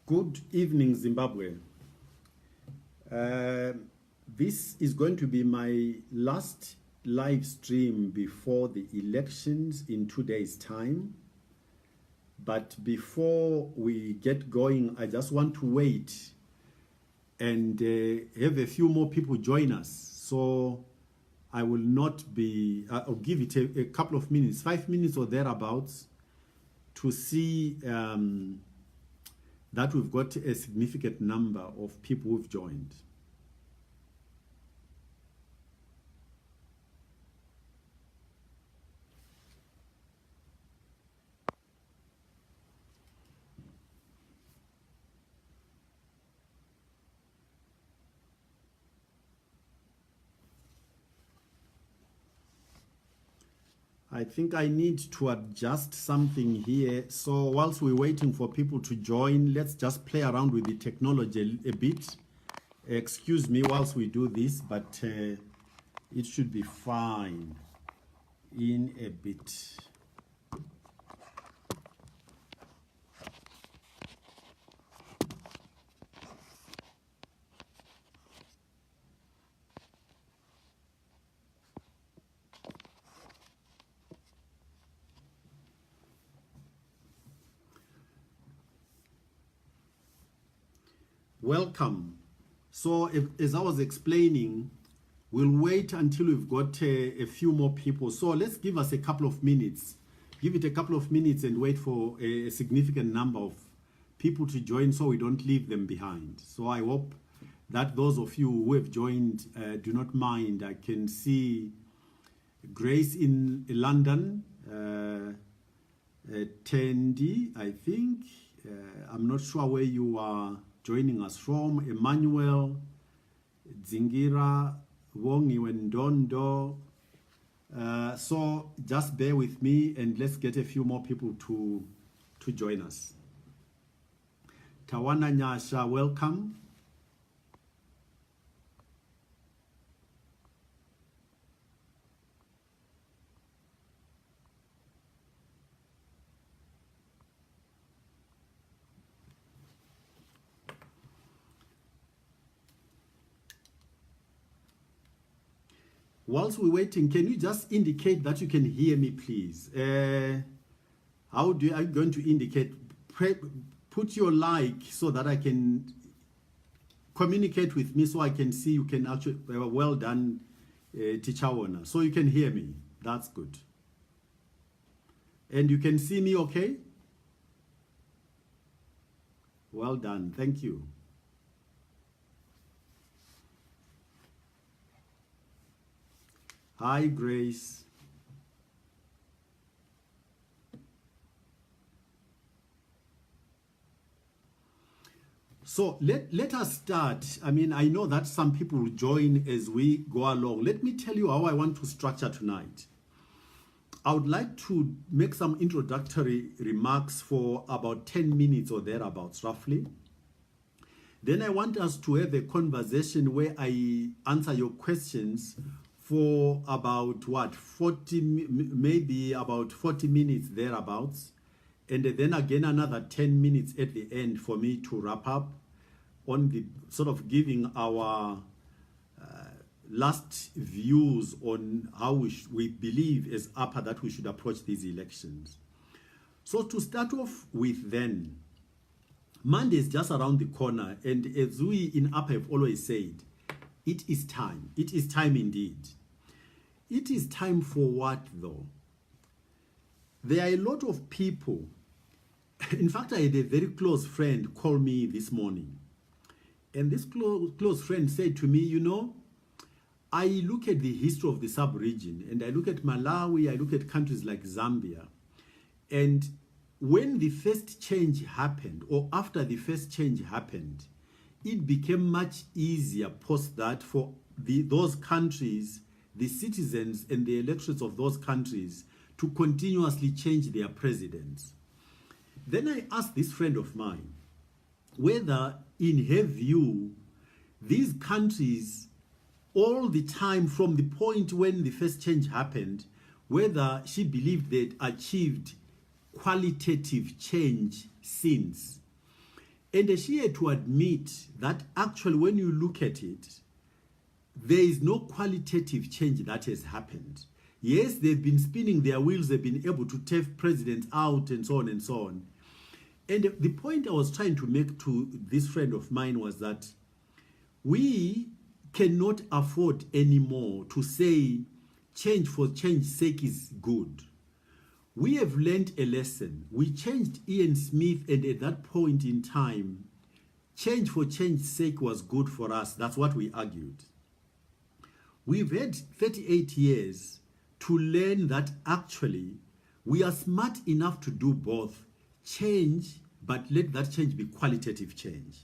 Good evening, Zimbabwe. This is going to be my last live stream before the elections in 2 days' time. But before we get going, I just want to wait and have a few more people join us. So I will not be, I'll give it a couple of minutes, 5 minutes or thereabouts, to see that we've got a significant number of people who've joined. I think I need to adjust something here. So whilst we're waiting for people to join, let's just play around with the technology a bit. Excuse me whilst we do this, but it should be fine in a bit. Welcome. So as I was explaining, we'll wait until we've got a few more people. So let's give us a couple of minutes. Give it a couple of minutes and wait for a significant number of people to join so we don't leave them behind. So I hope that those of you who have joined do not mind. I can see Grace in London, Tendi, I think. I'm not sure where you are joining us from. Emmanuel, Zingira, Wongi Wendondo. So just bear with me and let's get a few more people to join us. Tawana Nyasha, welcome. Whilst we're waiting, can you just indicate that you can hear me, please? How are you going to indicate? Put your like so that I can communicate with me so I can see you can actually, well done, Teacher Owner. So you can hear me. That's good. And you can see me okay? Well done. Thank you. Hi, Grace. So let us start. I mean, I know that some people will join as we go along. Let me tell you how I want to structure tonight. I would like to make some introductory remarks for about 10 minutes or thereabouts, roughly. Then I want us to have a conversation where I answer your questions for about what, 40, maybe about 40 minutes thereabouts. And then again, another 10 minutes at the end for me to wrap up on the sort of giving our last views on how we believe as APA that we should approach these elections. So to start off with then, Monday is just around the corner. And as we in APA have always said, it is time. It is time indeed. It is time for what though? There are a lot of people. In fact, I had a very close friend call me this morning. And this close friend said to me, you know, I look at the history of the sub-region and I look at Malawi, I look at countries like Zambia. And when the first change happened, or after the first change happened, it became much easier post that for those countries, the citizens and the electorates of those countries to continuously change their presidents. Then I asked this friend of mine whether, in her view, these countries, all the time from the point when the first change happened, whether she believed they'd achieved qualitative change since. And she had to admit that actually when you look at it, there is no qualitative change that has happened. Yes, they've been spinning their wheels, they've been able to take presidents out and so on and so on. And the point I was trying to make to this friend of mine was that we cannot afford anymore to say change for change's sake is good. We have learned a lesson. We changed Ian Smith, and at that point in time, change for change's sake was good for us. That's what we argued. We've had 38 years to learn that actually we are smart enough to do both change, but let that change be qualitative change.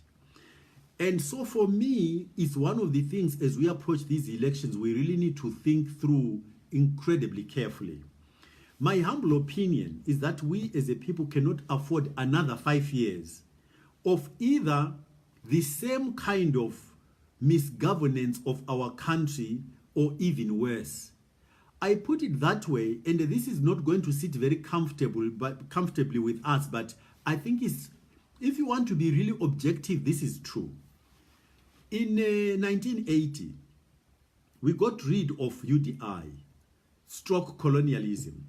And so for me, it's one of the things as we approach these elections, we really need to think through incredibly carefully. My humble opinion is that we as a people cannot afford another 5 years of either the same kind of misgovernance of our country or even worse. I put it that way, and this is not going to sit very comfortably with us, but I think if you want to be really objective, this is true. In 1980, we got rid of UDI, stroke colonialism.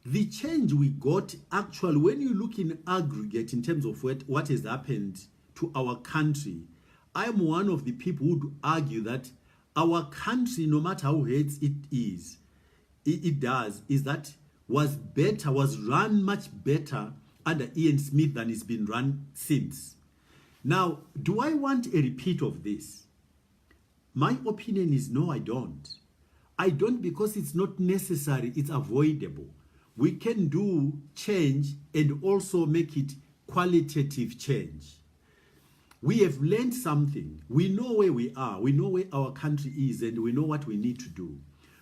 The change we got, actually, when you look in aggregate in terms of what has happened to our country, I'm one of the people who would argue that our country, no matter how hates it is, was run much better under Ian Smith than it's been run since. Now, do I want a repeat of this? My opinion is no, I don't. I don't, because it's not necessary, it's avoidable. We can do change and also make it qualitative change. We have learned something. We know where we are. We know where our country is, and we know what we need to do.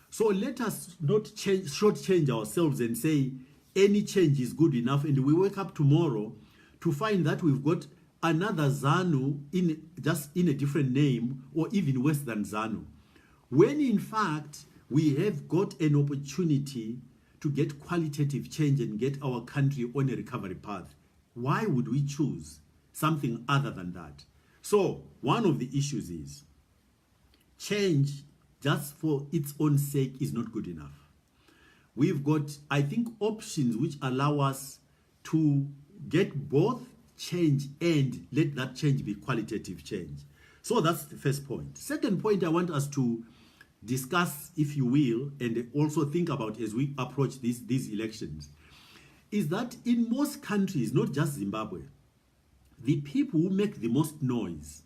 So let us not shortchange ourselves and say any change is good enough, and we wake up tomorrow to find that we've got another ZANU just in a different name, or even worse than ZANU. When in fact, we have got an opportunity to get qualitative change and get our country on a recovery path. Why would we choose something other than that? So one of the issues is change just for its own sake is not good enough. We've got, I think, options which allow us to get both change and let that change be qualitative change. So that's the first point. Second point I want us to discuss, if you will, and also think about as we approach these elections, is that in most countries, not just Zimbabwe, the people who make the most noise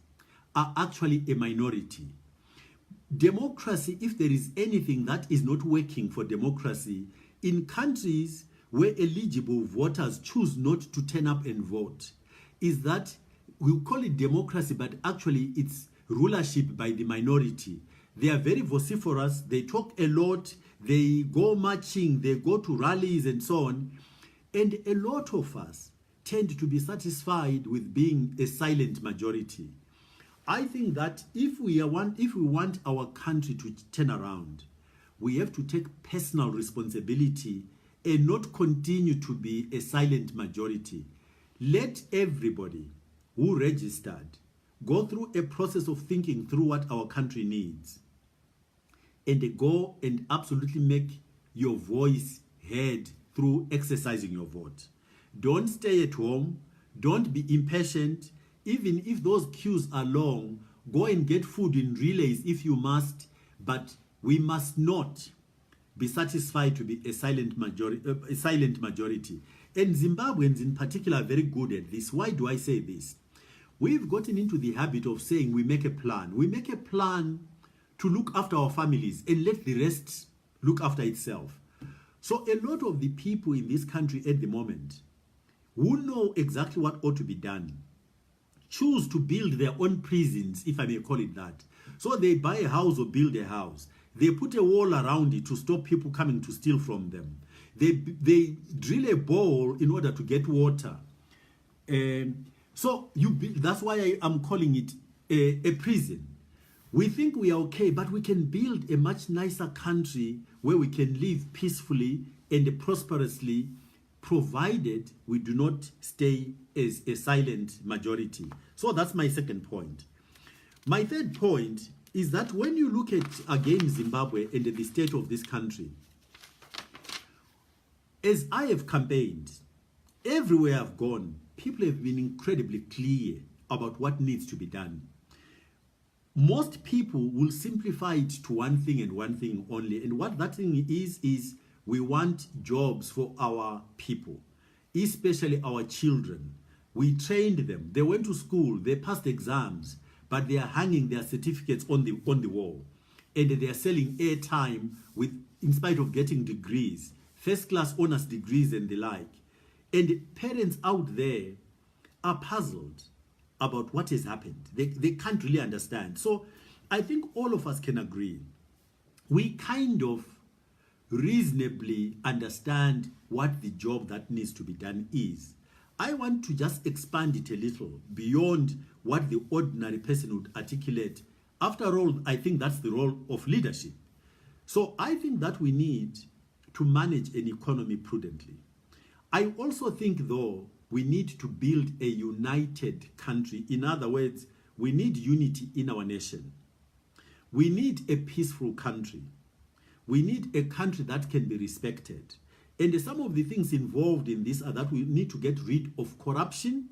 are actually a minority. Democracy, if there is anything that is not working for democracy, in countries where eligible voters choose not to turn up and vote, is that we call it democracy, but actually it's rulership by the minority. They are very vociferous, they talk a lot, they go marching, they go to rallies and so on. And a lot of us tend to be satisfied with being a silent majority. I think that if we want our country to turn around, we have to take personal responsibility and not continue to be a silent majority. Let everybody who registered go through a process of thinking through what our country needs, and go and absolutely make your voice heard through exercising your vote. Don't stay at home. Don't be impatient. Even if those queues are long, go and get food in relays if you must, but we must not be satisfied to be a silent majority. And Zimbabweans in particular are very good at this. Why do I say this? We've gotten into the habit of saying we make a plan. We make a plan to look after our families and let the rest look after itself. So a lot of the people in this country at the moment who know exactly what ought to be done choose to build their own prisons, if I may call it that. So they buy a house or build a house. They put a wall around it to stop people coming to steal from them. They drill a bore in order to get water. That's why I am calling it a prison. We think we are okay, but we can build a much nicer country where we can live peacefully and prosperously provided we do not stay as a silent majority. So that's my second point. My third point is that when you look at, again, Zimbabwe and the state of this country, as I have campaigned, everywhere I've gone, people have been incredibly clear about what needs to be done. Most people will simplify it to one thing and one thing only. And what that thing is we want jobs for our people, especially our children. We trained them. They went to school. They passed exams, but they are hanging their certificates on the wall. And they are selling airtime in spite of getting degrees, first-class honors degrees and the like. And parents out there are puzzled about what has happened. They can't really understand. So I think all of us can agree. We kind of reasonably understand what the job that needs to be done is. I want to just expand it a little beyond what the ordinary person would articulate. After all, I think that's the role of leadership. So I think that we need to manage an economy prudently. I also think, though, we need to build a united country. In other words, we need unity in our nation. We need a peaceful country. We need a country that can be respected. And some of the things involved in this are that we need to get rid of corruption.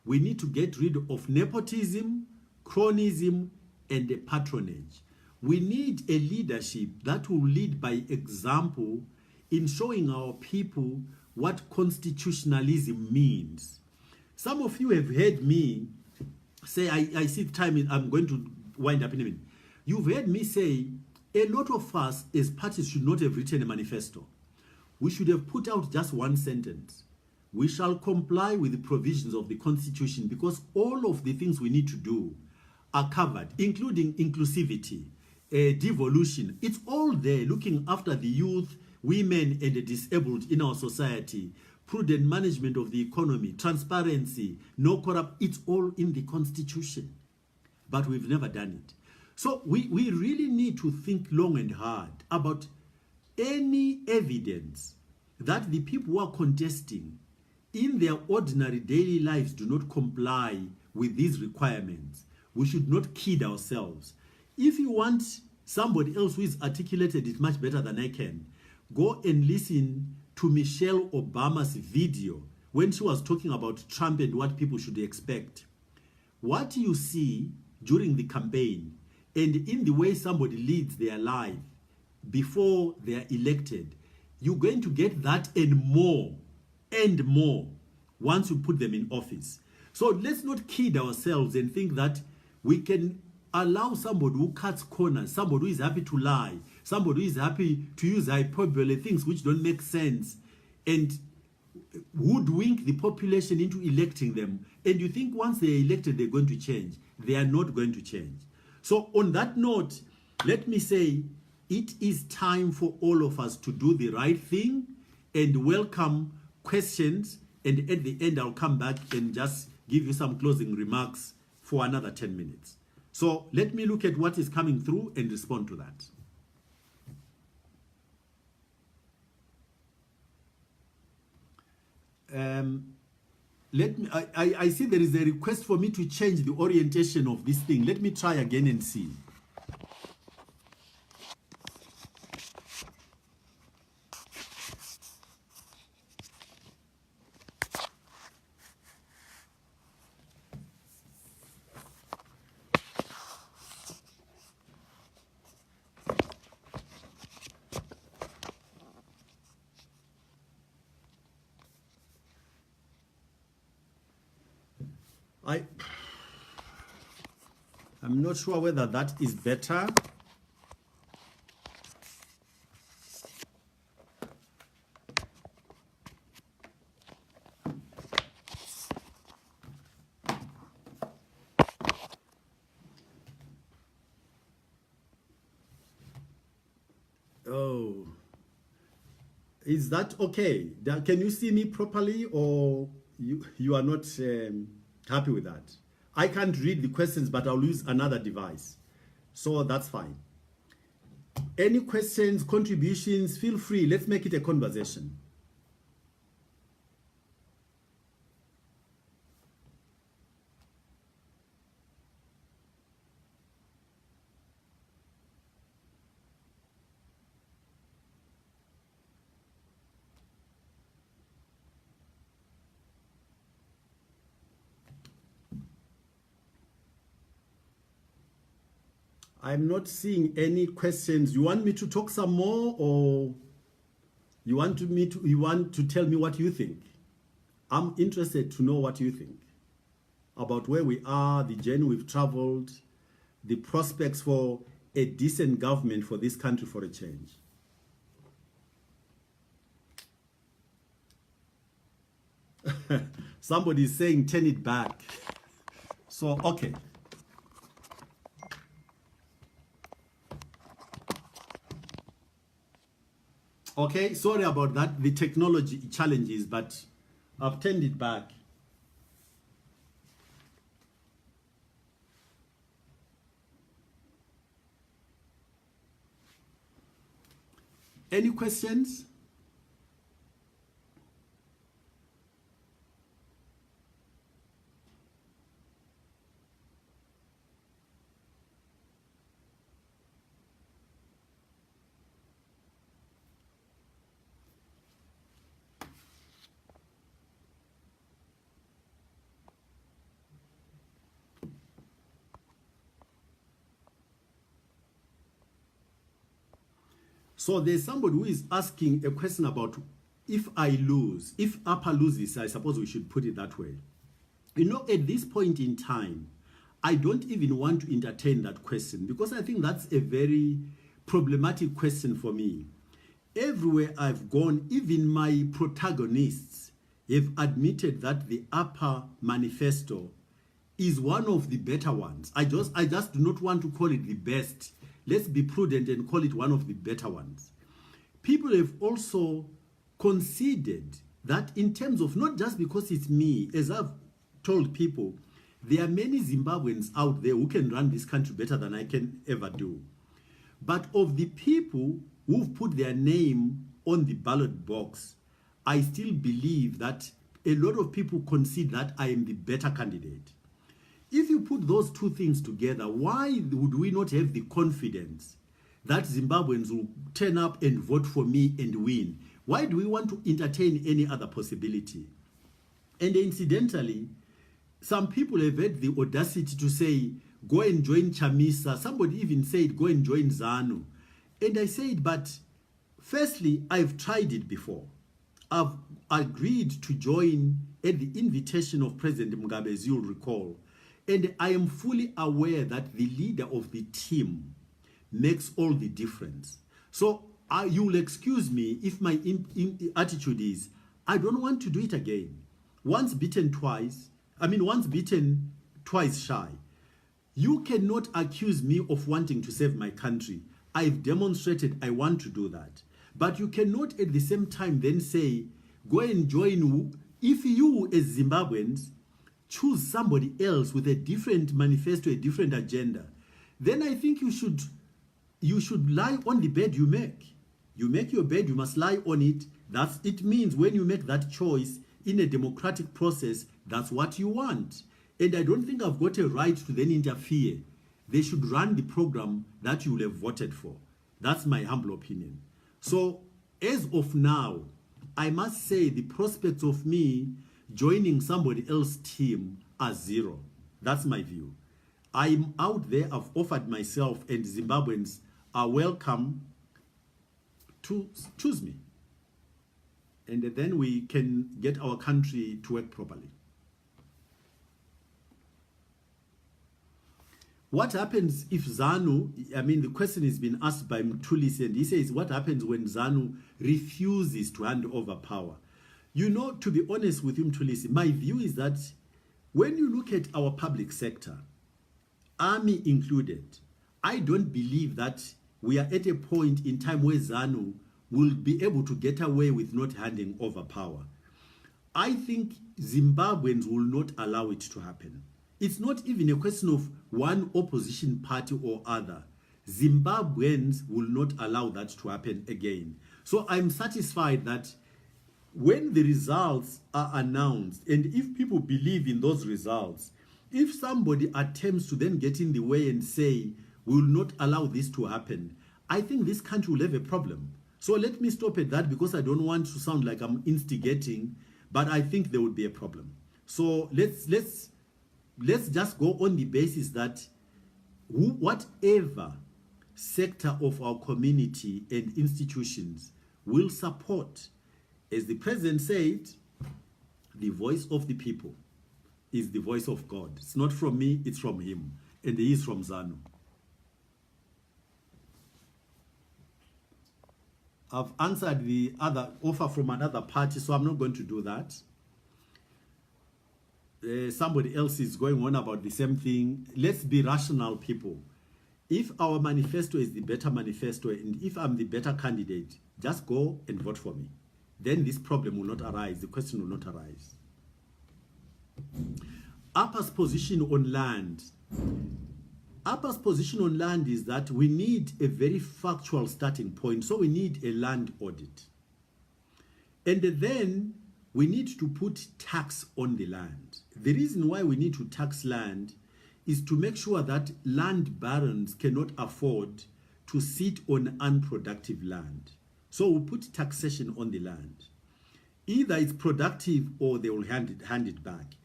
We need to get rid of nepotism, cronyism, and patronage. We need a leadership that will lead by example in showing our people what constitutionalism means. Some of you have heard me say, I see time, I'm going to wind up in a minute. You've heard me say, a lot of us as parties should not have written a manifesto. We should have put out just one sentence. We shall comply with the provisions of the Constitution, because all of the things we need to do are covered, including inclusivity, devolution. It's all there, looking after the youth, women, and the disabled in our society, prudent management of the economy, transparency, no corrupt. It's all in the Constitution, but we've never done it. So we really need to think long and hard about any evidence that the people who are contesting in their ordinary daily lives do not comply with these requirements. We should not kid ourselves. If you want somebody else who is articulated it much better than I can, go and listen to Michelle Obama's video when she was talking about Trump and what people should expect. What you see during the campaign and in the way somebody leads their life before they are elected, you're going to get that and more once you put them in office. So let's not kid ourselves and think that we can allow somebody who cuts corners, somebody who is happy to lie, somebody who is happy to use hyperbole, things which don't make sense, and hoodwink the population into electing them. And you think once they're elected, they're going to change. They are not going to change. So on that note, let me say, it is time for all of us to do the right thing and welcome questions. And at the end, I'll come back and just give you some closing remarks for another 10 minutes. So let me look at what is coming through and respond to that. I see there is a request for me to change the orientation of this thing. Let me try again and see. I'm not sure whether that is better. Oh, is that okay? Can you see me properly, or you are not happy with that? I can't read the questions, but I'll use another device. So that's fine. Any questions, contributions, feel free. Let's make it a conversation. I'm not seeing any questions. You want me to talk some more, or you want to tell me what you think? I'm interested to know what you think about where we are, the journey we've traveled, the prospects for a decent government for this country for a change. Somebody is saying turn it back. So, okay. Okay, sorry about that, the technology challenges, but I've turned it back. Any questions? So there's somebody who is asking a question about if I lose, if APA loses, I suppose we should put it that way. You know, at this point in time, I don't even want to entertain that question because I think that's a very problematic question for me. Everywhere I've gone, even my protagonists have admitted that the APA manifesto is one of the better ones. I just do not want to call it the best. Let's be prudent and call it one of the better ones. People have also conceded that in terms of, not just because it's me, as I've told people, there are many Zimbabweans out there who can run this country better than I can ever do. But of the people who've put their name on the ballot box, I still believe that a lot of people concede that I am the better candidate. If you put those two things together, why would we not have the confidence that Zimbabweans will turn up and vote for me and win? Why do we want to entertain any other possibility? And incidentally, some people have had the audacity to say, go and join Chamisa. Somebody even said, go and join ZANU. And I said, but firstly, I've tried it before. I've agreed to join at the invitation of President Mugabe, as you'll recall. And I am fully aware that the leader of the team makes all the difference. So you'll excuse me if my attitude is, I don't want to do it again. Once bitten, twice shy. You cannot accuse me of wanting to save my country. I've demonstrated I want to do that. But you cannot at the same time then say, go and join. If you as Zimbabweans choose somebody else with a different manifesto, a different agenda, then I think you should lie on the bed you make. You make your bed, you must lie on it. It means when you make that choice in a democratic process, that's what you want. And I don't think I've got a right to then interfere. They should run the program that you will have voted for. That's my humble opinion. So as of now, I must say the prospects of me joining somebody else's team are zero. That's my view. I'm out there, I've offered myself, and Zimbabweans are welcome to choose me. And then we can get our country to work properly. What happens if ZANU, the question has been asked by Mtulisi, and he says, what happens when ZANU refuses to hand over power? You know, to be honest with you, Mtulisi, my view is that when you look at our public sector, army included, I don't believe that we are at a point in time where ZANU will be able to get away with not handing over power. I think Zimbabweans will not allow it to happen. It's not even a question of one opposition party or other. Zimbabweans will not allow that to happen again. So I'm satisfied that when the results are announced, and if people believe in those results, if somebody attempts to then get in the way and say, we will not allow this to happen, I think this country will have a problem. So let me stop at that because I don't want to sound like I'm instigating, but I think there will be a problem. So let's just go on the basis that whatever sector of our community and institutions will support, as the president said, the voice of the people is the voice of God. It's not from me, it's from him. And he is from ZANU. I've answered the other offer from another party, so I'm not going to do that. Somebody else is going on about the same thing. Let's be rational, people. If our manifesto is the better manifesto, and if I'm the better candidate, just go and vote for me. Then this problem will not arise. The question will not arise. APA's position on land. APA's position on land is that we need a very factual starting point. So we need a land audit. And then we need to put tax on the land. The reason why we need to tax land is to make sure that land barons cannot afford to sit on unproductive land. So we'll put taxation on the land. Either it's productive or they will hand it back.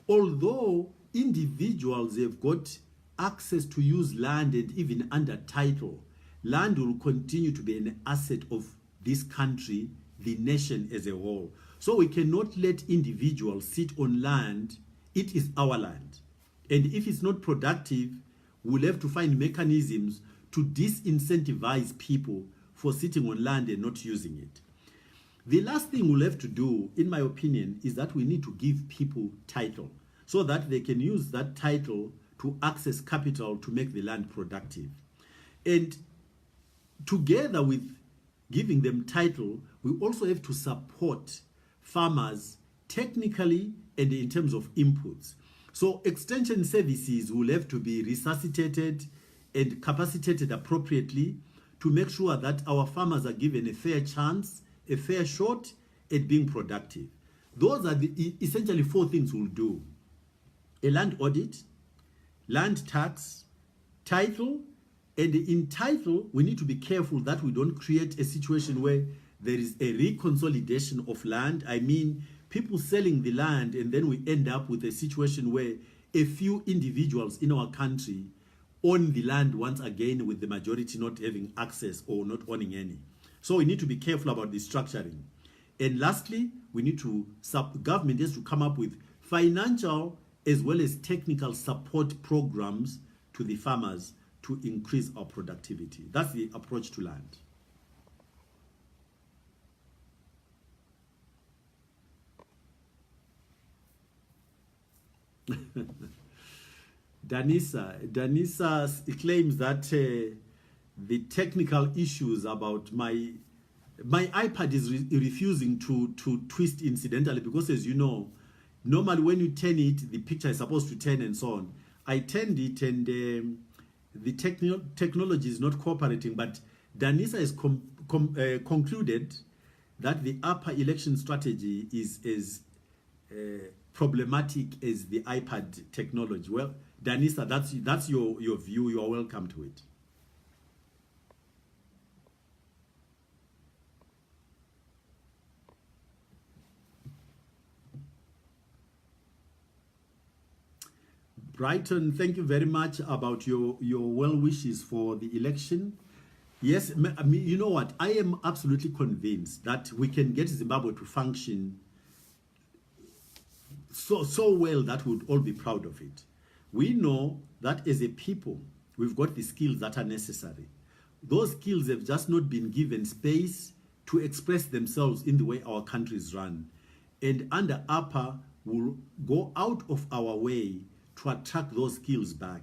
Although individuals have got access to use land and even under title, land will continue to be an asset of this country, the nation as a whole. So we cannot let individuals sit on land. It is our land. And if it's not productive, we'll have to find mechanisms to disincentivize people for sitting on land and not using it. The last thing we'll have to do, in my opinion, is that we need to give people title so that they can use that title to access capital to make the land productive. And together with giving them title, we also have to support farmers technically and in terms of inputs. So extension services will have to be resuscitated and capacitated appropriately to make sure that our farmers are given a fair chance, a fair shot at being productive. Those are the essentially four things we'll do: a land audit, land tax, title, and in title, we need to be careful that we don't create a situation where there is a reconsolidation of land. I mean, people selling the land, and then we end up with a situation where a few individuals in our country own the land once again, with the majority not having access or not owning any. So we need to be careful about the structuring. And lastly, we need to, government has to come up with financial as well as technical support programs to the farmers to increase our productivity. That's the approach to land. Danisa claims that the technical issues about my iPad is refusing to twist incidentally, because, as you know, normally when you turn it, the picture is supposed to turn and so on. I turned it and the technology is not cooperating, but Danisa has concluded that the upper election strategy is as problematic as the iPad technology. Well, Danisa, that's your view. You are welcome to it. Brighton, thank you very much about your well wishes for the election. Yes, I mean, you know what? I am absolutely convinced that we can get Zimbabwe to function so well that we'd all be proud of it. We know that as a people, we've got the skills that are necessary. Those skills have just not been given space to express themselves in the way our country is run. And under APA, we'll go out of our way to attract those skills back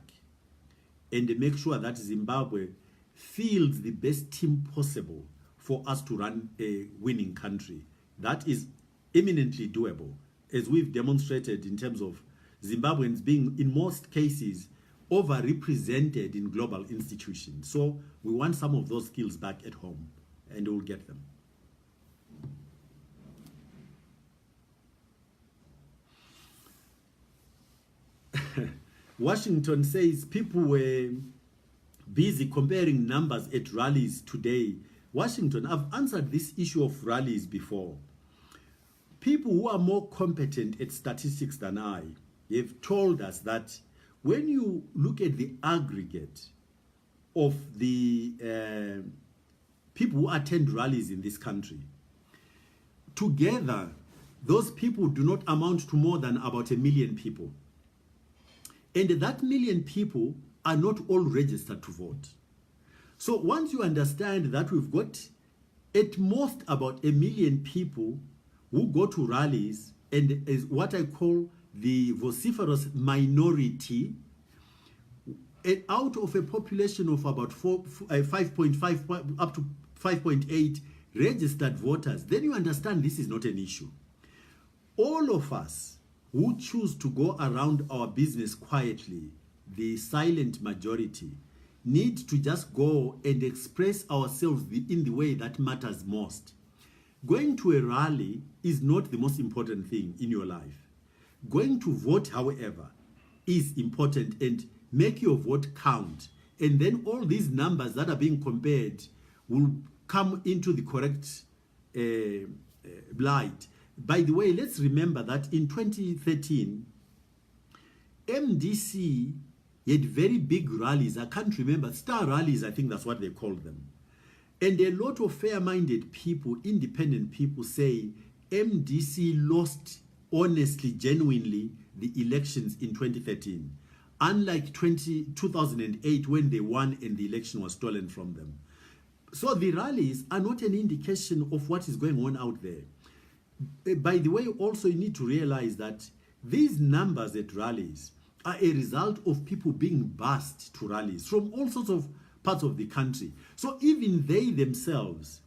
and make sure that Zimbabwe fields the best team possible for us to run a winning country. That is eminently doable, as we've demonstrated in terms of Zimbabweans being, in most cases, overrepresented in global institutions. So we want some of those skills back at home, and we'll get them. Washington says people were busy comparing numbers at rallies today. Washington, I've answered this issue of rallies before. People who are more competent at statistics than I have told us that when you look at the aggregate of the people who attend rallies in this country, together, those people do not amount to more than about 1 million people. And that 1 million people are not all registered to vote. So once you understand that we've got at most about 1 million people who go to rallies, and is what I call the vociferous minority, and out of a population of about 5.5 up to 5.8 registered voters, then you understand this is not an issue. All of us who choose to go around our business quietly, the silent majority, need to just go and express ourselves in the way that matters most. Going to a rally is not the most important thing in your life. Going to vote, however, is important, and make your vote count. And then all these numbers that are being compared will come into the correct light. By the way, let's remember that in 2013, MDC had very big rallies. I can't remember, star rallies, I think that's what they called them. And a lot of fair-minded people, independent people, say MDC lost honestly, genuinely, the elections in 2013. Unlike 2008 when they won and the election was stolen from them. So the rallies are not an indication of what is going on out there. By the way, also you need to realize that these numbers at rallies are a result of people being bussed to rallies from all sorts of parts of the country. So even they themselves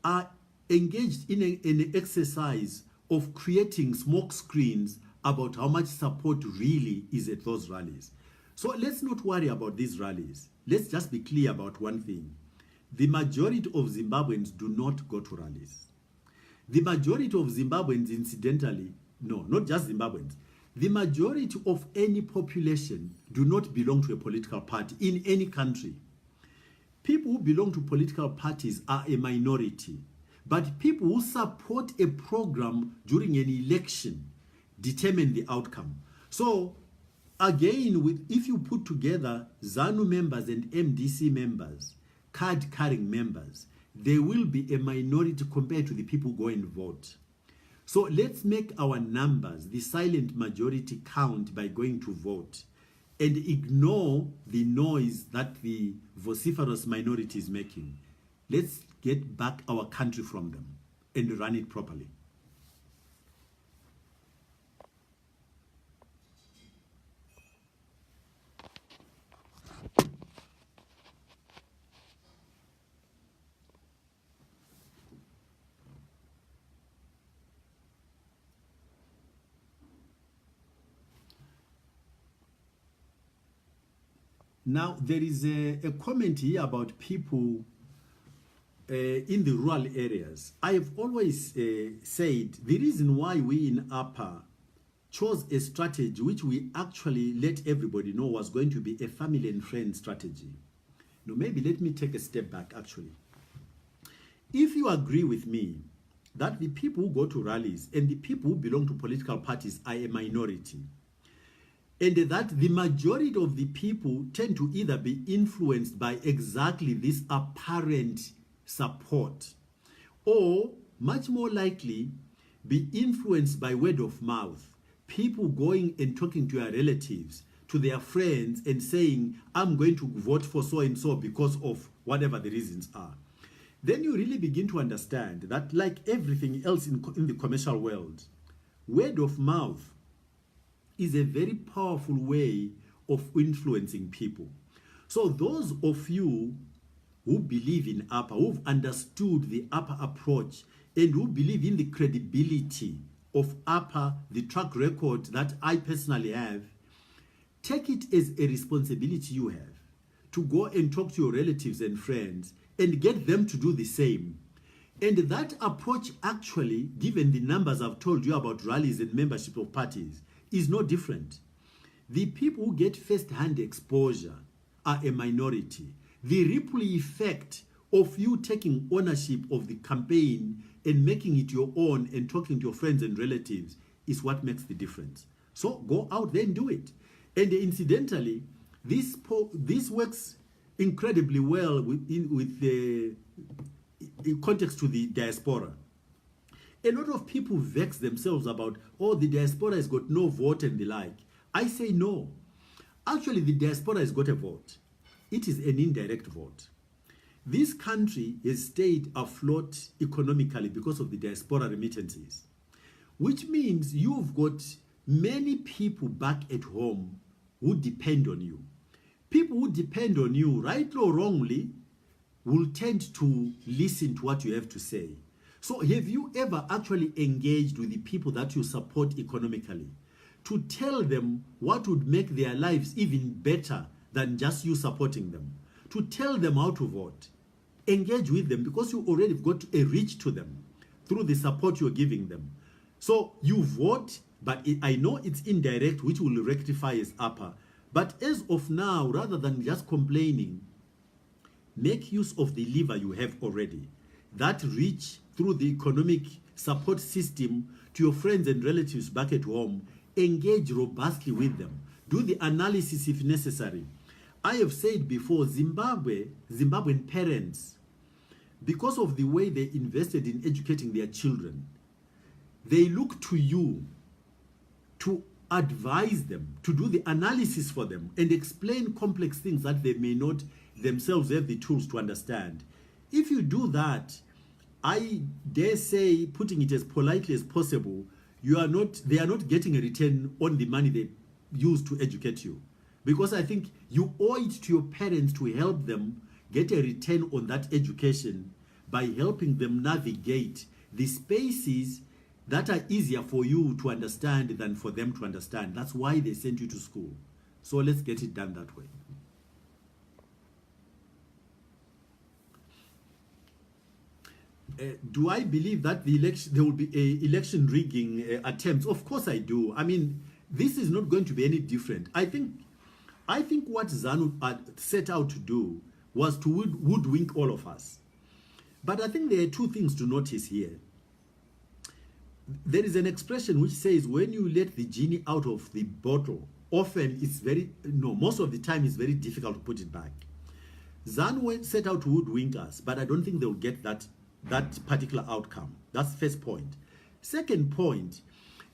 are engaged in an exercise of creating smoke screens about how much support really is at those rallies. So let's not worry about these rallies. Let's just be clear about one thing. The majority of Zimbabweans do not go to rallies. The majority of Zimbabweans, incidentally, no, not just Zimbabweans, the majority of any population do not belong to a political party in any country. People who belong to political parties are a minority, but people who support a program during an election determine the outcome. So again, if you put together ZANU members and MDC members, card-carrying members, there will be a minority compared to the people who go and vote. So let's make our numbers, the silent majority, count by going to vote and ignore the noise that the vociferous minority is making. Let's get back our country from them and run it properly. Now, there is a comment here about people in the rural areas. I have always said the reason why we in APA chose a strategy which we actually let everybody know was going to be a family and friend strategy. Now, maybe let me take a step back actually. If you agree with me that the people who go to rallies and the people who belong to political parties are a minority, and that the majority of the people tend to either be influenced by exactly this apparent support, or much more likely be influenced by word of mouth, people going and talking to their relatives, to their friends and saying, I'm going to vote for so and so because of whatever the reasons are. Then you really begin to understand that, like everything else in the commercial world, word of mouth is a very powerful way of influencing people. So those of you who believe in APA, who've understood the APA approach, and who believe in the credibility of APA, the track record that I personally have, take it as a responsibility you have to go and talk to your relatives and friends and get them to do the same. And that approach actually, given the numbers I've told you about rallies and membership of parties, is no different. The people who get first-hand exposure are a minority. The ripple effect of you taking ownership of the campaign and making it your own and talking to your friends and relatives is what makes the difference. So go out there and do it. And incidentally, this works incredibly well with the in context to the diaspora. A lot of people vex themselves about, oh, the diaspora has got no vote and the like. I say no. Actually, the diaspora has got a vote. It is an indirect vote. This country has stayed afloat economically because of the diaspora remittances, which means you've got many people back at home who depend on you. People who depend on you, rightly or wrongly, will tend to listen to what you have to say. So have you ever actually engaged with the people that you support economically to tell them what would make their lives even better than just you supporting them? To tell them how to vote. Engage with them because you already got a reach to them through the support you're giving them. So you vote, but I know it's indirect, which will rectify as upper. But as of now, rather than just complaining, make use of the lever you have already. That reach through the economic support system to your friends and relatives back at home. Engage robustly with them. Do the analysis if necessary. I have said before, Zimbabwean parents, because of the way they invested in educating their children, they look to you to advise them, to do the analysis for them and explain complex things that they may not themselves have the tools to understand. If you do that, I dare say, putting it as politely as possible, they are not getting a return on the money they use to educate you. Because I think you owe it to your parents to help them get a return on that education by helping them navigate the spaces that are easier for you to understand than for them to understand. That's why they sent you to school. So let's get it done that way. Do I believe that there will be election rigging attempts? Of course I do. I mean, this is not going to be any different. I think what ZANU set out to do was to woodwink all of us. But I think there are two things to notice here. There is an expression which says when you let the genie out of the bottle, often most of the time it's very difficult to put it back. ZANU set out to woodwink us, but I don't think they'll get that particular outcome. That's the first point. Second point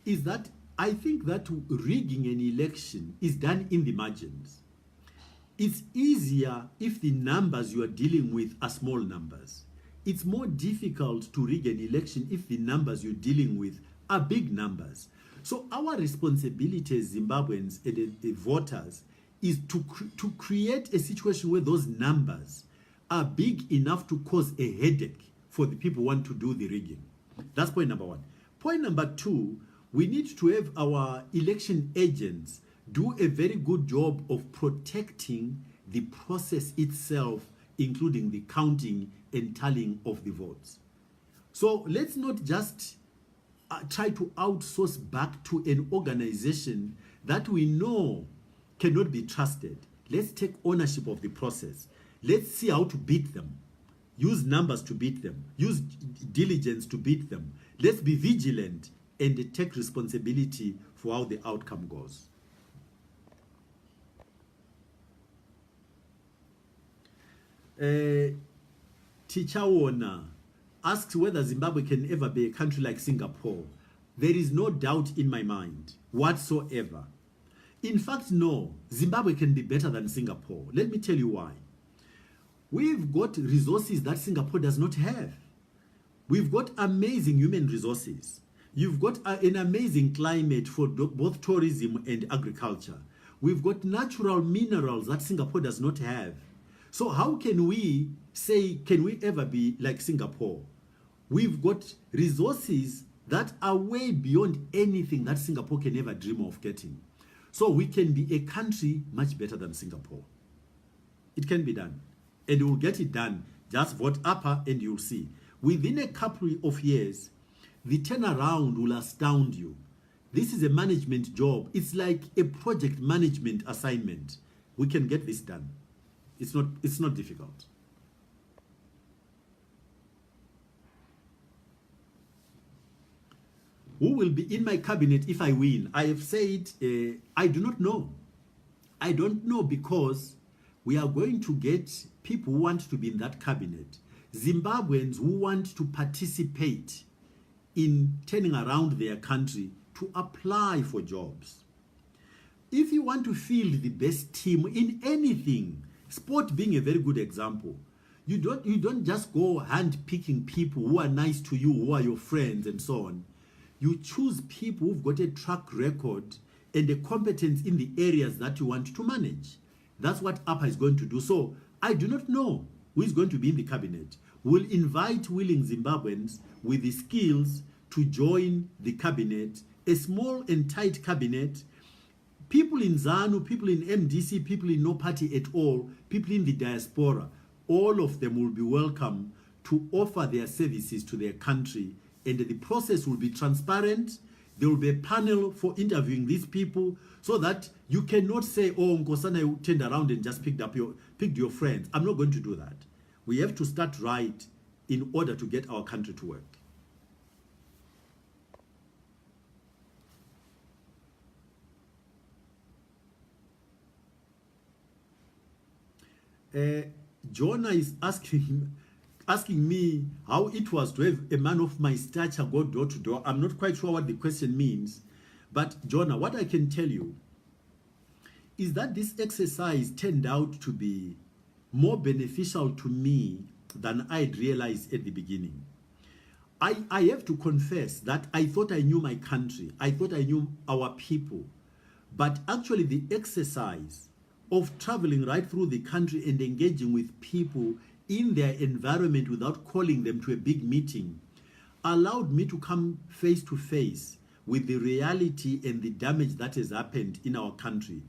is that I think that rigging an election is done in the margins. It's easier if the numbers you are dealing with are small numbers. It's more difficult to rig an election if the numbers you're dealing with are big numbers. So our responsibility as Zimbabweans and the voters is to create a situation where those numbers are big enough to cause a headache for the people who want to do the rigging. That's point number one. Point number two, we need to have our election agents do a very good job of protecting the process itself, including the counting and tallying of the votes. So let's not just try to outsource back to an organization that we know cannot be trusted. Let's take ownership of the process. Let's see how to beat them. Use numbers to beat them. Use diligence to beat them. Let's be vigilant and take responsibility for how the outcome goes. Tichawona asks whether Zimbabwe can ever be a country like Singapore. There is no doubt in my mind whatsoever. In fact, no, Zimbabwe can be better than Singapore. Let me tell you why. We've got resources that Singapore does not have. We've got amazing human resources. You've got an amazing climate for both tourism and agriculture. We've got natural minerals that Singapore does not have. So how can we say, can we ever be like Singapore? We've got resources that are way beyond anything that Singapore can ever dream of getting. So we can be a country much better than Singapore. It can be done. And we'll get it done. Just vote upper and you'll see. Within a couple of years, the turnaround will astound you. This is a management job. It's like a project management assignment. We can get this done. It's not difficult. Who will be in my cabinet if I win? I have said, I do not know. I don't know, because we are going to get people who want to be in that cabinet, Zimbabweans who want to participate in turning around their country to apply for jobs. If you want to field the best team in anything, sport being a very good example, you don't just go hand-picking people who are nice to you, who are your friends and so on. You choose people who've got a track record and a competence in the areas that you want to manage. That's what APA is going to do. So I do not know who is going to be in the cabinet. We'll invite willing Zimbabweans with the skills to join the cabinet, a small and tight cabinet. People in ZANU, people in MDC, people in no party at all, people in the diaspora, all of them will be welcome to offer their services to their country, and the process will be transparent. There will be a panel for interviewing these people, so that you cannot say, oh, Nkosana turned around and just picked your friends. I'm not going to do that. We have to start right in order to get our country to work. Jonah is asking me how it was to have a man of my stature go door to door. I'm not quite sure what the question means, but Jonah, what I can tell you is that this exercise turned out to be more beneficial to me than I'd realized at the beginning. I have to confess that I thought I knew my country. I thought I knew our people. But actually the exercise of traveling right through the country and engaging with people in their environment without calling them to a big meeting allowed me to come face to face with the reality and the damage that has happened in our country.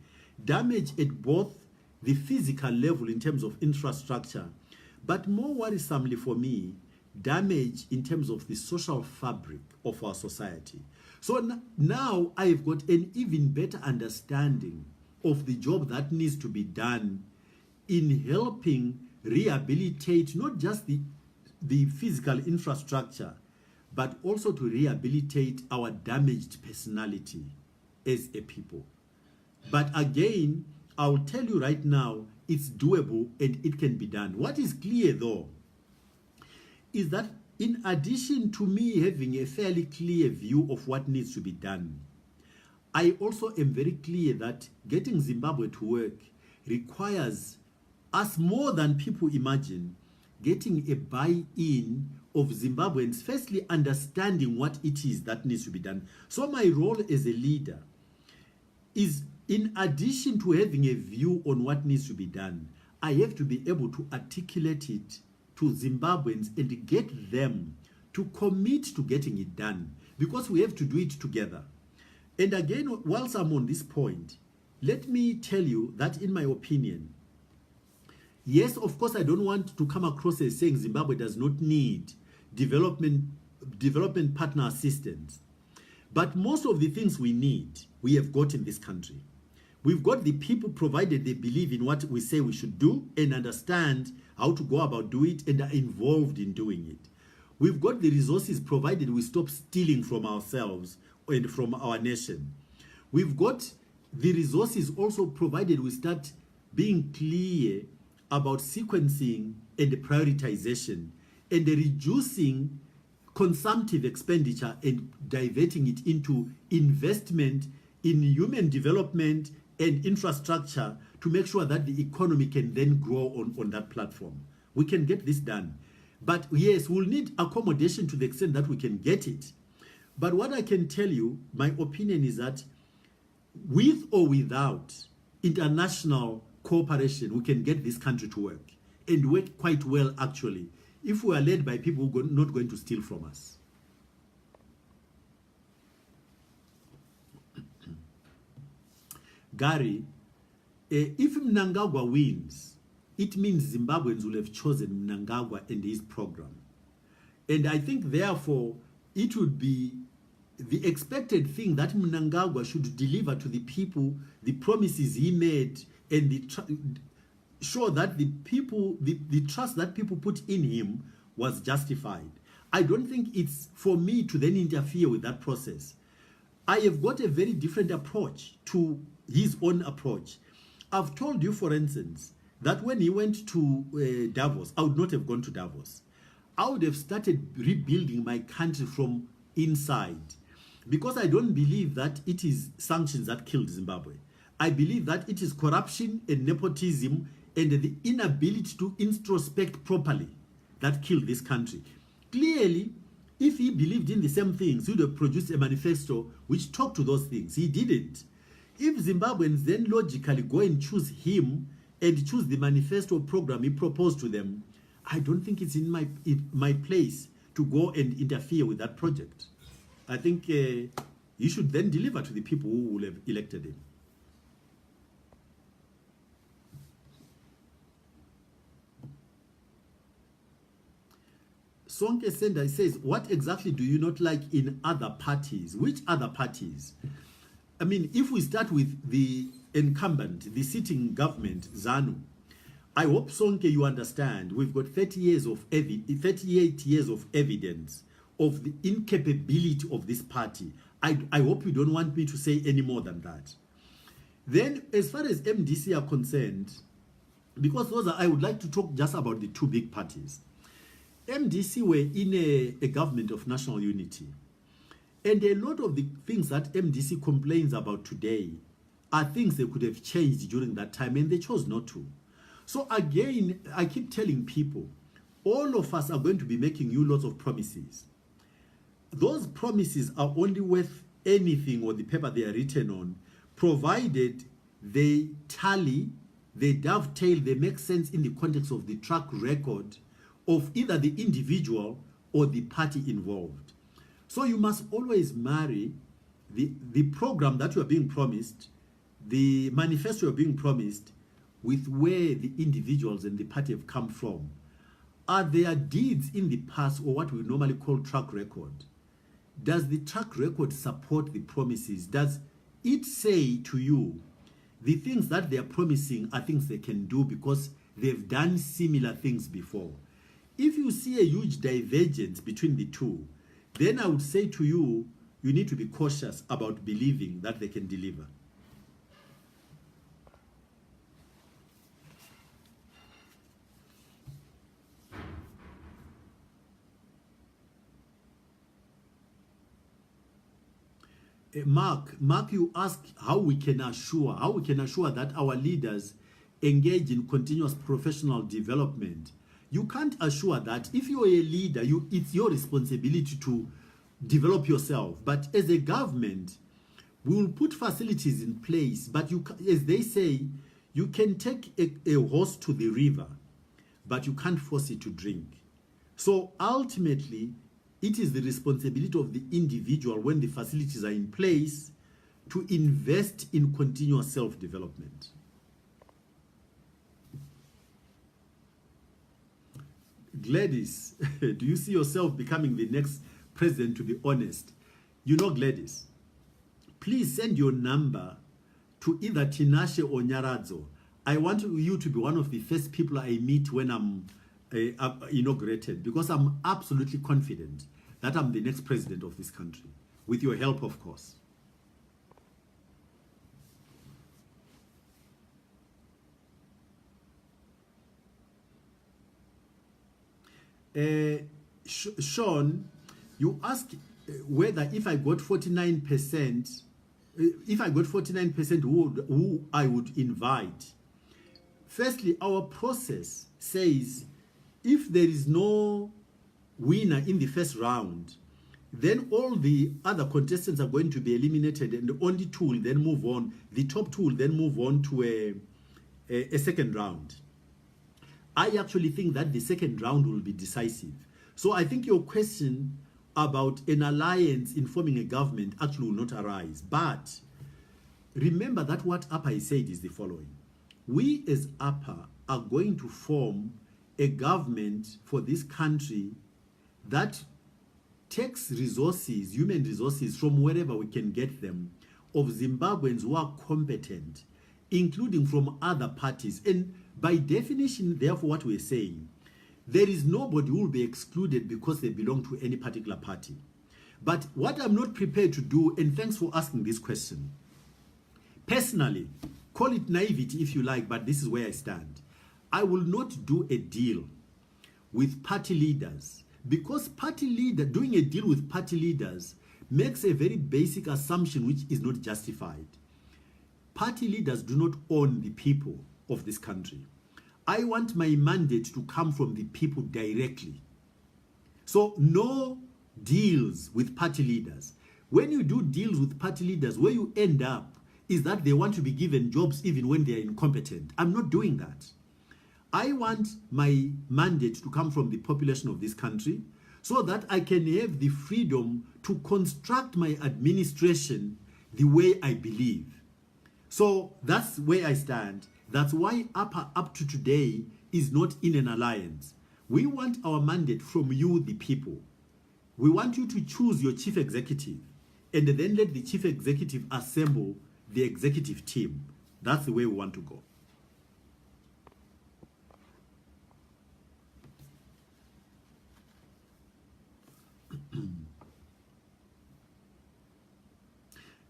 Damage at both the physical level in terms of infrastructure, but more worrisomely for me, damage in terms of the social fabric of our society. So now I've got an even better understanding of the job that needs to be done in helping rehabilitate not just the physical infrastructure, but also to rehabilitate our damaged personality as a people. But again, I'll tell you right now, it's doable and it can be done. What is clear though, is that in addition to me having a fairly clear view of what needs to be done, I also am very clear that getting Zimbabwe to work requires us more than people imagine, getting a buy-in of Zimbabweans, firstly understanding what it is that needs to be done. So my role as a leader is, in addition to having a view on what needs to be done, I have to be able to articulate it to Zimbabweans and get them to commit to getting it done, because we have to do it together. And again, whilst I'm on this point, let me tell you that in my opinion, yes, of course, I don't want to come across as saying Zimbabwe does not need development partner assistance. But most of the things we need, we have got in this country. We've got the people, provided they believe in what we say we should do and understand how to go about doing it and are involved in doing it. We've got the resources, provided we stop stealing from ourselves and from our nation. We've got the resources also, provided we start being clear about sequencing and prioritization and reducing consumptive expenditure and diverting it into investment in human development and infrastructure to make sure that the economy can then grow on that platform. We can get this done. But yes, we'll need accommodation to the extent that we can get it. But what I can tell you, my opinion is that with or without international cooperation, we can get this country to work, and work quite well actually, if we are led by people who are not going to steal from us. Gary, if Mnangagwa wins, it means Zimbabweans will have chosen Mnangagwa and his program. And I think therefore it would be the expected thing that Mnangagwa should deliver to the people the promises he made, and show that the people, the trust that people put in him was justified. I don't think it's for me to then interfere with that process. I have got a very different approach to his own approach. I've told you, for instance, that when he went to Davos, I would not have gone to Davos. I would have started rebuilding my country from inside, because I don't believe that it is sanctions that killed Zimbabwe. I believe that it is corruption and nepotism and the inability to introspect properly that killed this country. Clearly, if he believed in the same things, he would have produced a manifesto which talked to those things. He didn't. If Zimbabweans then logically go and choose him and choose the manifesto program he proposed to them, I don't think it's in my place to go and interfere with that project. I think he should then deliver to the people who will have elected him. Sonke Sendai says, what exactly do you not like in other parties? Which other parties? I mean, if we start with the incumbent, the sitting government, ZANU, I hope, Sonke, you understand, we've got 38 years of evidence of the incapability of this party. I hope you don't want me to say any more than that. Then, as far as MDC are concerned, because I would like to talk just about the two big parties. MDC were in a government of national unity. And a lot of the things that MDC complains about today are things they could have changed during that time, and they chose not to. So again, I keep telling people, all of us are going to be making you lots of promises. Those promises are only worth anything on the paper they are written on, provided they tally, they dovetail, they make sense in the context of the track record of either the individual or the party involved. So you must always marry the program that you are being promised, the manifesto you are being promised, with where the individuals and the party have come from. Are there deeds in the past, or what we normally call track record? Does the track record support the promises? Does it say to you the things that they are promising are things they can do because they've done similar things before? If you see a huge divergence between the two, then I would say to you, you need to be cautious about believing that they can deliver. Mark, you ask how we can assure that our leaders engage in continuous professional development. You can't assure that. If you're a leader, it's your responsibility to develop yourself. But as a government, we will put facilities in place. But you, as they say, you can take a horse to the river, but you can't force it to drink. So ultimately, it is the responsibility of the individual, when the facilities are in place, to invest in continuous self-development. Gladys, do you see yourself becoming the next president, to be honest? You know, Gladys, please send your number to either Tinashe or Nyaradzo. I want you to be one of the first people I meet when I'm inaugurated, because I'm absolutely confident that I'm the next president of this country, with your help, of course. Sean, you ask whether if I got 49%, who I would invite. Firstly, our process says if there is no winner in the first round, then all the other contestants are going to be eliminated, and only two will then move on. The top two will then move on to a second round. I actually think that the second round will be decisive. So I think your question about an alliance in forming a government actually will not arise. But remember that what APA said is the following. We as APA are going to form a government for this country that takes resources, human resources, from wherever we can get them, of Zimbabweans who are competent, including from other parties. And by definition, therefore, what we're saying, there is nobody who will be excluded because they belong to any particular party. But what I'm not prepared to do, and thanks for asking this question, personally, Call it naivety if you like, but this is where I stand. I will not do a deal with party leaders, because doing a deal with party leaders makes a very basic assumption which is not justified. Party leaders do not own the people of this country. I want my mandate to come from the people directly. So no deals with party leaders. When you do deals with party leaders, where you end up is that they want to be given jobs even when they are incompetent. I'm not doing that. I want my mandate to come from the population of this country so that I can have the freedom to construct my administration the way I believe. So that's where I stand. That's why up to today is not in an alliance. We want our mandate from you, the people. We want you to choose your chief executive and then let the chief executive assemble the executive team. That's the way we want to go.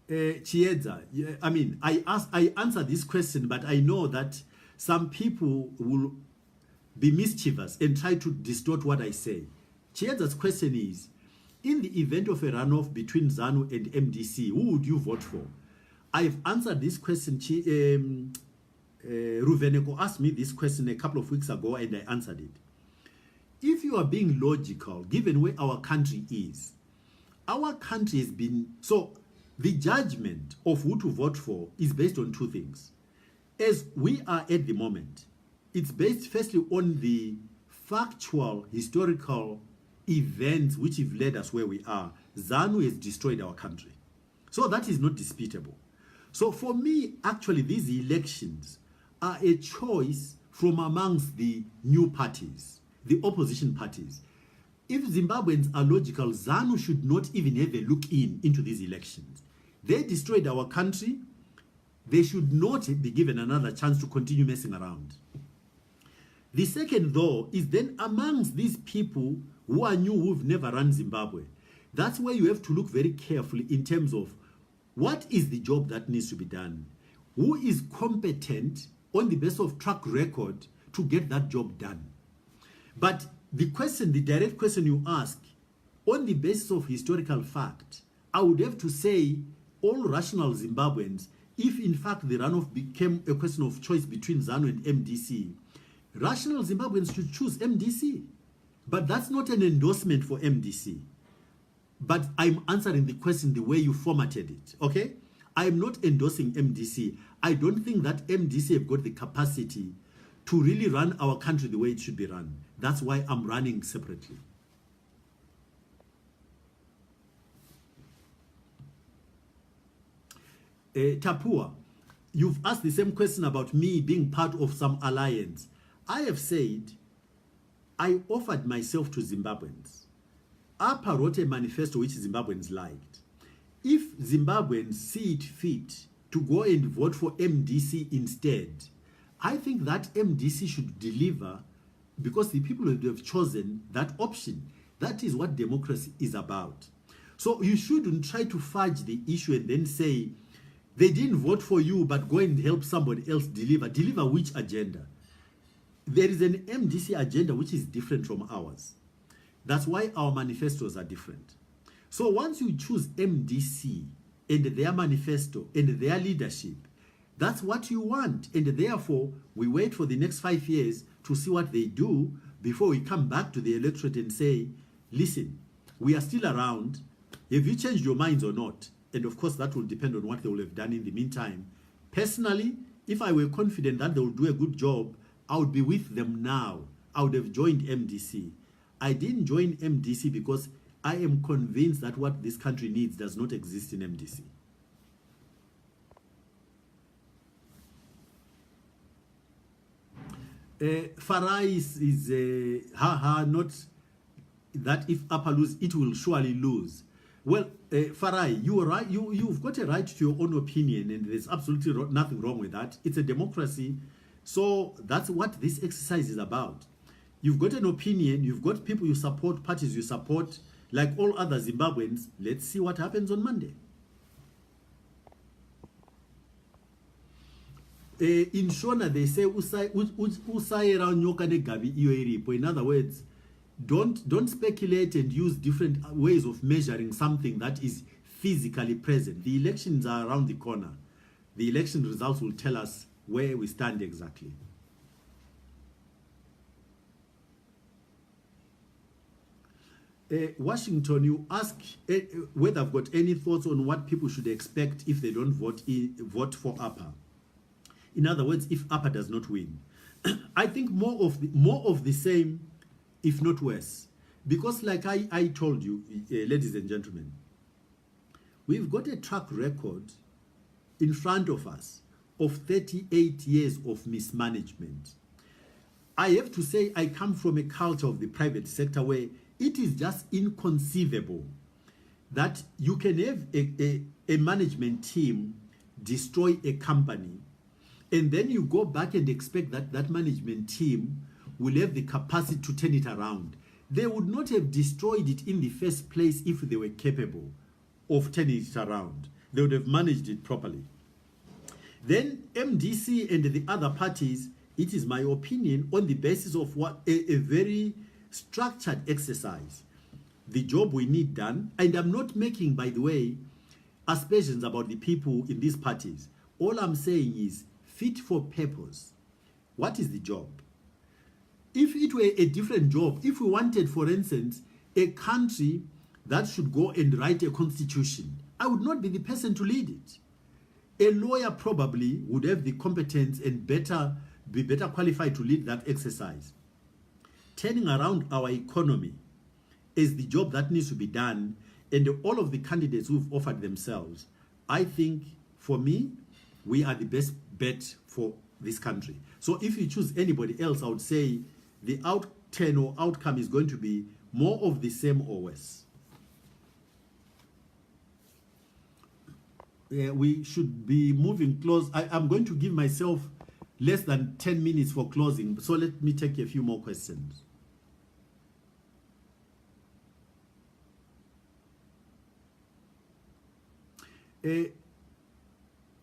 Chiedza, I mean, I answered this question, but I know that some people will be mischievous and try to distort what I say. Chiedza's question is, in the event of a runoff between ZANU and MDC, who would you vote for? I've answered this question. Ruveneko asked me this question a couple of weeks ago and I answered it. If you are being logical, given where our country is, our country has been, so the judgment of who to vote for is based on two things. As we are at the moment, it's based firstly on the factual, historical events which have led us where we are. ZANU has destroyed our country. So that is not disputable. So for me, actually, these elections are a choice from amongst the new parties, the opposition parties. If Zimbabweans are logical, ZANU should not even have a look into these elections. They destroyed our country. They should not be given another chance to continue messing around. The second, though, is then amongst these people who are new, who've never run Zimbabwe. That's where you have to look very carefully in terms of what is the job that needs to be done? Who is competent on the basis of track record to get that job done? But the question, the direct question you ask, on the basis of historical fact, I would have to say all rational Zimbabweans, if in fact the runoff became a question of choice between ZANU and MDC, rational Zimbabweans should choose MDC. But that's not an endorsement for MDC. But I'm answering the question the way you formatted it, okay? I am not endorsing MDC. I don't think that MDC have got the capacity to really run our country the way it should be run. That's why I'm running separately. Tapua, you've asked the same question about me being part of some alliance. I have said I offered myself to Zimbabweans. APA wrote a manifesto which Zimbabweans liked. If Zimbabweans see it fit to go and vote for MDC instead, I think that MDC should deliver because the people have chosen that option. That is what democracy is about. So you shouldn't try to fudge the issue and then say, they didn't vote for you, but go and help somebody else deliver. Deliver which agenda? There is an MDC agenda which is different from ours. That's why our manifestos are different. So once you choose MDC and their manifesto and their leadership, that's what you want. And therefore, we wait for the next 5 years to see what they do before we come back to the electorate and say, listen, we are still around. Have you changed your minds or not? And of course, that will depend on what they will have done in the meantime. Personally, if I were confident that they will do a good job, I would be with them now. I would have joined MDC. I didn't join MDC because I am convinced that what this country needs does not exist in MDC. Farai is not that if APA lose, it will surely lose. Well, Farai, you are right. You've got a right to your own opinion, and there's absolutely nothing wrong with that. It's a democracy. So that's what this exercise is about. You've got an opinion. You've got people you support, parties you support, like all other Zimbabweans. Let's see what happens on Monday. In Shona, they say usayera nyoka negabi iyo iripo. In other words, don't speculate and use different ways of measuring something that is physically present. The elections are around the corner. The election results will tell us where we stand exactly. Washington, you ask whether I've got any thoughts on what people should expect if they don't vote for APA. In other words, if APA does not win. I think more of the same, if not worse. Because like I told you, ladies and gentlemen, we've got a track record in front of us of 38 years of mismanagement. I have to say I come from a culture of the private sector where it is just inconceivable that you can have a management team destroy a company and then you go back and expect that that management team will have the capacity to turn it around. They would not have destroyed it in the first place if they were capable of turning it around. They would have managed it properly. Then MDC and the other parties, it is my opinion, on the basis of what a very structured exercise, the job we need done. And I'm not making, by the way, aspersions about the people in these parties. All I'm saying is fit for purpose. What is the job? If it were a different job, if we wanted, for instance, a country that should go and write a constitution, I would not be the person to lead it. A lawyer probably would have the competence and be better qualified to lead that exercise. Turning around our economy is the job that needs to be done, and all of the candidates who've offered themselves, I think, for me, we are the best bet for this country. So if you choose anybody else, I would say the outturn or outcome is going to be more of the same or worse. We should be moving close. I'm going to give myself less than 10 minutes for closing. So let me take a few more questions.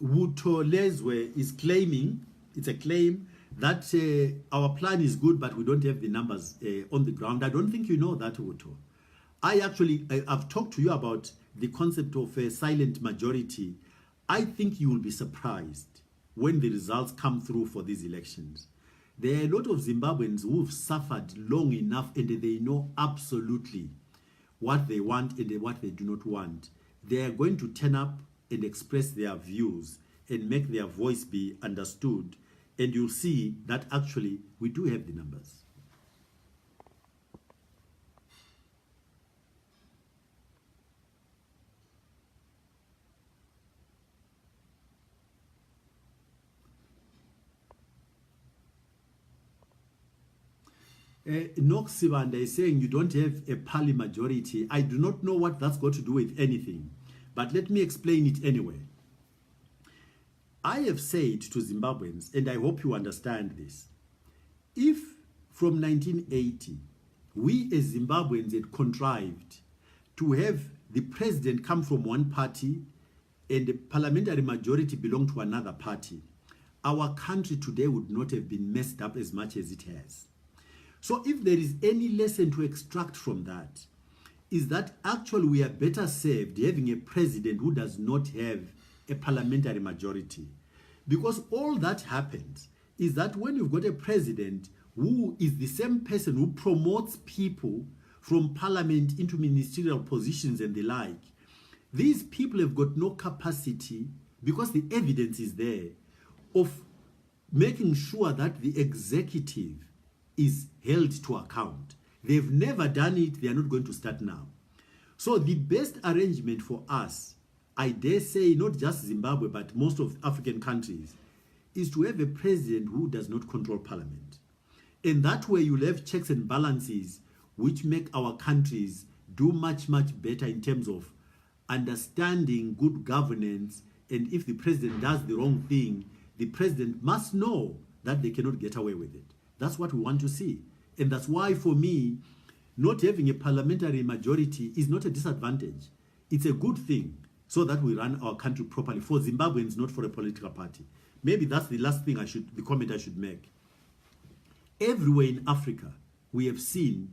Wuto Leswe is claiming, it's a claim, that our plan is good, but we don't have the numbers on the ground. I don't think you know that, Wuto. I've talked to you about the concept of a silent majority. I think you will be surprised when the results come through for these elections. There are a lot of Zimbabweans who've suffered long enough and they know absolutely what they want and what they do not want. They are going to turn up and express their views and make their voice be understood. And you'll see that actually we do have the numbers. Nox Sibanda is saying you don't have a party majority. I do not know what that's got to do with anything, but let me explain it anyway. I have said to Zimbabweans, and I hope you understand this, if from 1980 we as Zimbabweans had contrived to have the president come from one party and the parliamentary majority belong to another party, our country today would not have been messed up as much as it has. So if there is any lesson to extract from that, is that actually we are better served having a president who does not have a parliamentary majority. Because all that happens is that when you've got a president who is the same person who promotes people from parliament into ministerial positions and the like, these people have got no capacity, because the evidence is there, of making sure that the executive is held to account. They've never done it. They are not going to start now. So the best arrangement for us, I dare say, not just Zimbabwe, but most of African countries, is to have a president who does not control parliament. And that way you'll have checks and balances which make our countries do much, much better in terms of understanding good governance. And if the president does the wrong thing, the president must know that they cannot get away with it. That's what we want to see. And that's why, for me, not having a parliamentary majority is not a disadvantage. It's a good thing so that we run our country properly for Zimbabweans, not for a political party. maybe that's the last thing the comment I should make. Everywhere in Africa, we have seen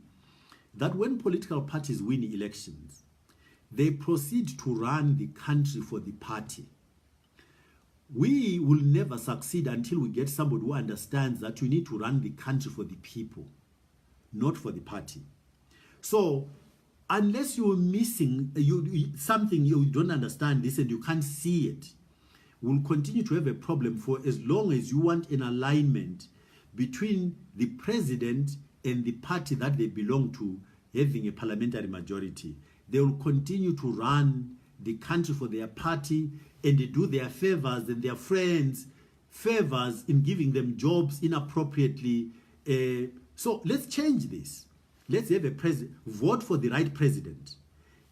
that when political parties win elections, they proceed to run the country for the party. We will never succeed until we get somebody who understands that you need to run the country for the people, not for the party. So, unless you're missing something, you don't understand this and you can't see it, we'll continue to have a problem for as long as you want an alignment between the president and the party that they belong to having a parliamentary majority. They will continue to run the country for their party, and they do their favors and their friends favors in giving them jobs inappropriately. So let's change this. Let's have a president, vote for the right president,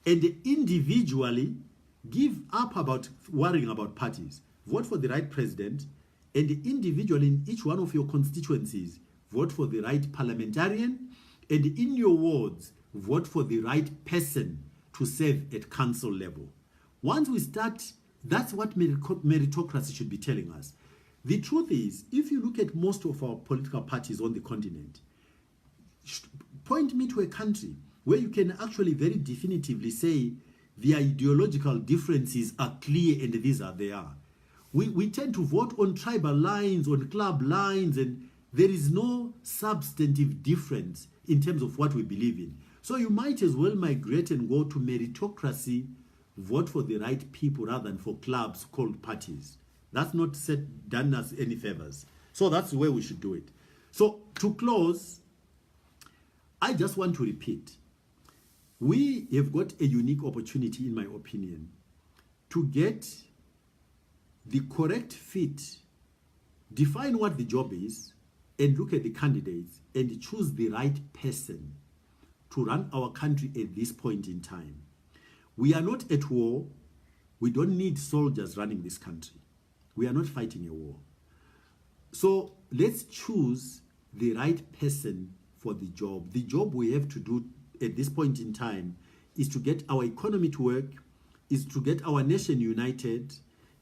and individually give up about worrying about parties. Vote for the right president, and individually in each one of your constituencies, vote for the right parliamentarian, and in your wards, vote for the right person to serve at council level. Once we start, that's what meritocracy should be telling us. The truth is, if you look at most of our political parties on the continent, point me to a country where you can actually very definitively say their ideological differences are clear and these are they are. We tend to vote on tribal lines, on club lines, and there is no substantive difference in terms of what we believe in. So you might as well migrate and go to meritocracy, vote for the right people rather than for clubs called parties. That's not done us any favors. So that's the way we should do it. So to close, I just want to repeat, we have got a unique opportunity, in my opinion, to get the correct fit, define what the job is, and look at the candidates and choose the right person to run our country at this point in time. We are not at war. We don't need soldiers running this country. We are not fighting a war. So let's choose the right person for the job. The job we have to do at this point in time is to get our economy to work, is to get our nation united,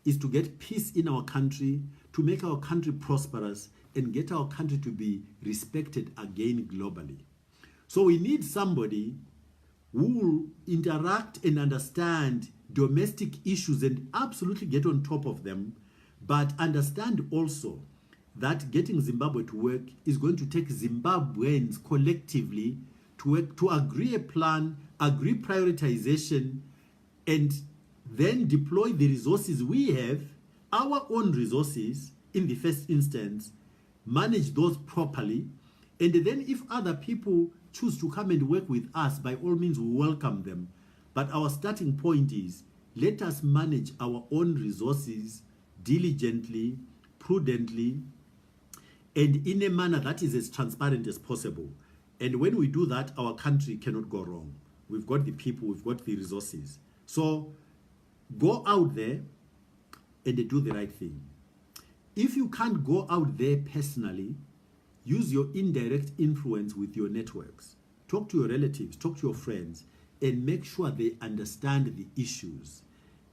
is to get peace in our country, to make our country prosperous, and get our country to be respected again globally. So we need somebody who will interact and understand domestic issues and absolutely get on top of them, but understand also that getting Zimbabwe to work is going to take Zimbabweans collectively to work, to agree a plan, agree prioritization, and then deploy the resources we have, our own resources in the first instance, manage those properly, and then if other people choose to come and work with us, by all means we welcome them. But our starting point is, let us manage our own resources diligently, prudently, and in a manner that is as transparent as possible. And when we do that, our country cannot go wrong. We've got the people, we've got the resources. So go out there and do the right thing. If you can't go out there personally, use your indirect influence with your networks. Talk to your relatives, talk to your friends, and make sure they understand the issues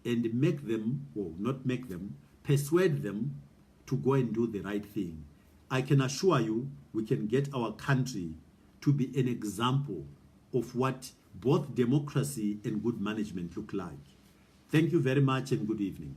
and make them, or not make them, persuade them to go and do the right thing. I can assure you, we can get our country to be an example of what both democracy and good management look like. Thank you very much and good evening.